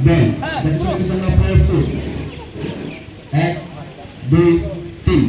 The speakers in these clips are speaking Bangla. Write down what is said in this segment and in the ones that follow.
দেন দেখুন জন্য প্রস্তুত 1 2 3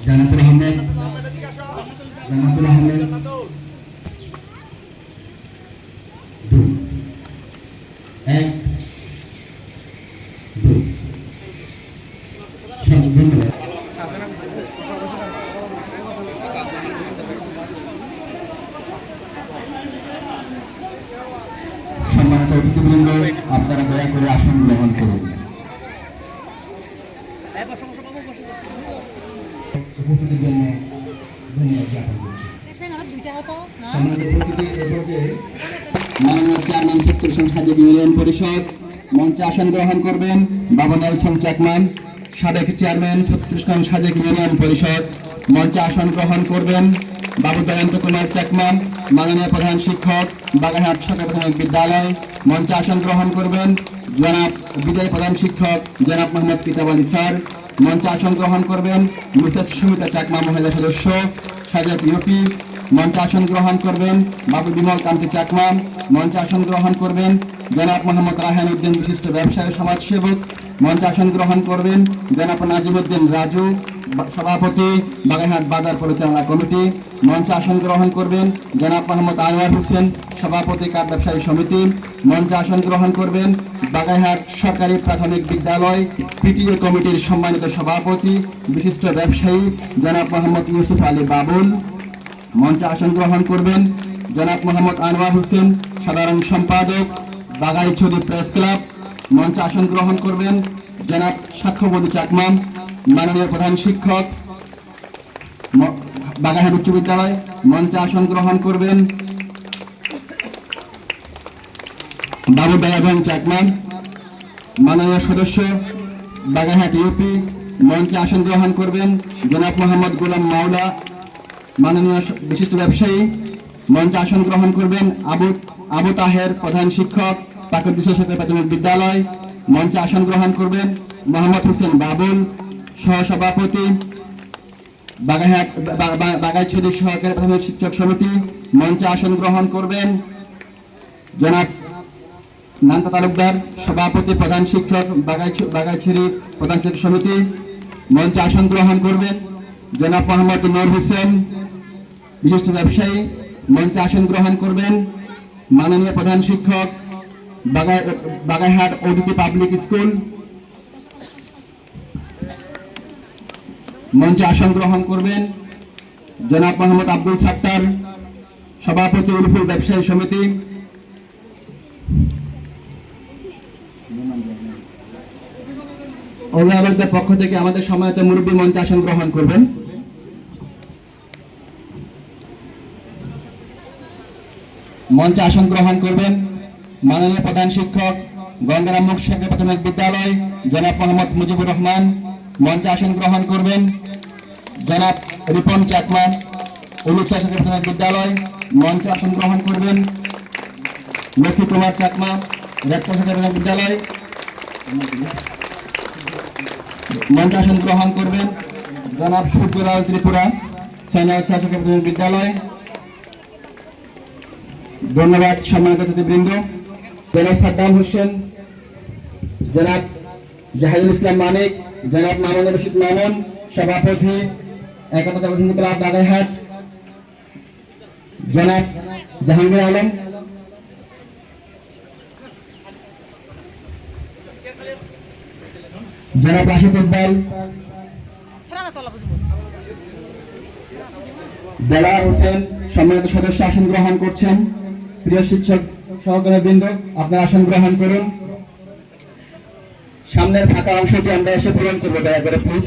জানাতুল আহমেদ দুই 1 2 সম্মানিত অতিথিবৃন্দ, আপনারা দয়া করে আসন গ্রহণ করুন। উপস্থিতির জন্য ধন্যবাদ জ্ঞাপন করছি। মাননীয় চেয়ারম্যান ছত্রিশ সাজেক ইউনিয়ন পরিষদ মঞ্চে আসন গ্রহণ করবেন বাবু নেলসন চাকমান। সাবেক চেয়ারম্যান ছত্রিশ সাজেক ইউনিয়ন পরিষদ মঞ্চে আসন গ্রহণ করবেন বাবু দয়ন্ত কুমার চাকমান। মাননীয় প্রধান শিক্ষক বাগারহাট সরকারি প্রাথমিক বিদ্যালয় মঞ্চে আসন গ্রহণ করবেন জনাব বিদায়ী প্রধান শিক্ষক জনাব মোহাম্মদ কিতাব আলী স্যার। মঞ্চে আসন গ্রহণ করবেন মিসেস সুমিতা চাকমা মহিলা সদস্য সাজেক ইউপি। মঞ্চে আসন গ্রহণ করবেন বাবু বিমল কান্তি চাকমা। মঞ্চে আসন গ্রহণ করবেন জনাব মোহাম্মদ রাহান উদ্দিন বিশিষ্ট ব্যবসায়ী সমাজসেবক। মঞ্চে আসন গ্রহণ করবেন জনাব নাজিমউদ্দিন রাজু সভাপতি বাগেরহাট বাজার পরিচালনা কমিটি। মঞ্চে আসন গ্রহণ করবেন জনাব মোহাম্মদ আনোয়ার হোসেন সভাপতি কাঠ ব্যবসায়ী সমিতি। মঞ্চে আসন গ্রহণ করবেন বাগেরহাট সরকারি প্রাথমিক বিদ্যালয় পিটিএ কমিটির সম্মানিত সভাপতি বিশিষ্ট ব্যবসায়ী জনাব মোহাম্মদ ইউসুফ আলী বাবুল। মঞ্চে আসন গ্রহণ করবেন জনাব মোহাম্মদ আনোয়ার হোসেন সাধারণ সম্পাদক বাগাইছড়ি প্রেস ক্লাব। মঞ্চে আসন গ্রহণ করবেন জনাব সাক্ষ্যবতী চাকমা মাননীয় প্রধান শিক্ষক বাগারহাট উচ্চ বিদ্যালয়। মঞ্চে আসন গ্রহণ করবেন বাবু দয়াধন চাকমা মাননীয় সদস্য বাগারহাট ইউপি। মঞ্চে আসন গ্রহণ করবেন জনাব মোহাম্মদ গোলাম মাওলা মাননীয় বিশিষ্ট ব্যবসায়ী। মঞ্চে আসন গ্রহণ করবেন আবু তাহের প্রধান শিক্ষক প্রাকৃতিক সরকারি প্রাথমিক বিদ্যালয়। মঞ্চে আসন গ্রহণ করবেন মোহাম্মদ হোসেন বাবুল সহসভাপতি বাগাইছড়ি সরকারি প্রাথমিক শিক্ষক সমিতি। মঞ্চে আসন গ্রহণ করবেন জনাব নান্তা তালুকদার সভাপতি প্রধান শিক্ষক বাগাইছড়ি প্রধান শিক্ষক সমিতি। মঞ্চে আসন গ্রহণ করবেন জনাব মোহাম্মদ নূর হোসেন বিশিষ্ট ব্যবসায়ী মঞ্চে আসন গ্রহণ করবেন। মাননীয় প্রধান শিক্ষক বাগাইহাট অদিতি পাবলিক স্কুল মঞ্চে আসন গ্রহণ করবেন। জনাব মোহাম্মদ আব্দুল সাত্তার, সভাপতি উলফুল ব্যবসায়ী সমিতি। অভিভাবকদের পক্ষ থেকে আমাদের সম্মানিত মুরব্বী মঞ্চে আসন গ্রহণ করবেন। মঞ্চে আসন গ্রহণ করবেন মাননীয় প্রধান শিক্ষক গঙ্গারাম মুখ সরকারি প্রাথমিক বিদ্যালয় জনাব মোহাম্মদ মুজিবুর রহমান। মঞ্চে আসন গ্রহণ করবেন জনাব রিপন চাকমা, উলুচা সরকারি প্রাথমিক বিদ্যালয়। মঞ্চে আসন গ্রহণ করবেন লক্ষ্মী কুমার চাকমা, রেডপুর সরকারি প্রাথমিক বিদ্যালয়। মঞ্চে আসন গ্রহণ করবেন জনাব সূর্যলাল ত্রিপুরা, সৈন্যউচ্চা সরকারি প্রাথমিক বিদ্যালয়। ধন্যবাদ সম্মানিত অতিথিবৃন্দ। জনাব সাদ্দাম হোসেন, জনাব জাহিদুল ইসলাম মানিক, জনাব মামুন রশিদ মামুন, সভাপতি একতা ক্লাব বাগাইহাট। জনাব জাহাঙ্গীর আলম, জনাব রাশিদ ইকবাল, দেলাওয়ার হোসেন সম্মানিত সদস্য আসন গ্রহণ করছেন। প্রিয় শিক্ষক সহকারী বৃন্দ, আপনারা আসন গ্রহণ করুন। সামনের ফাঁকা অংশটি আমরা এসে পূরণ করবো, দয়া করে প্লিজ।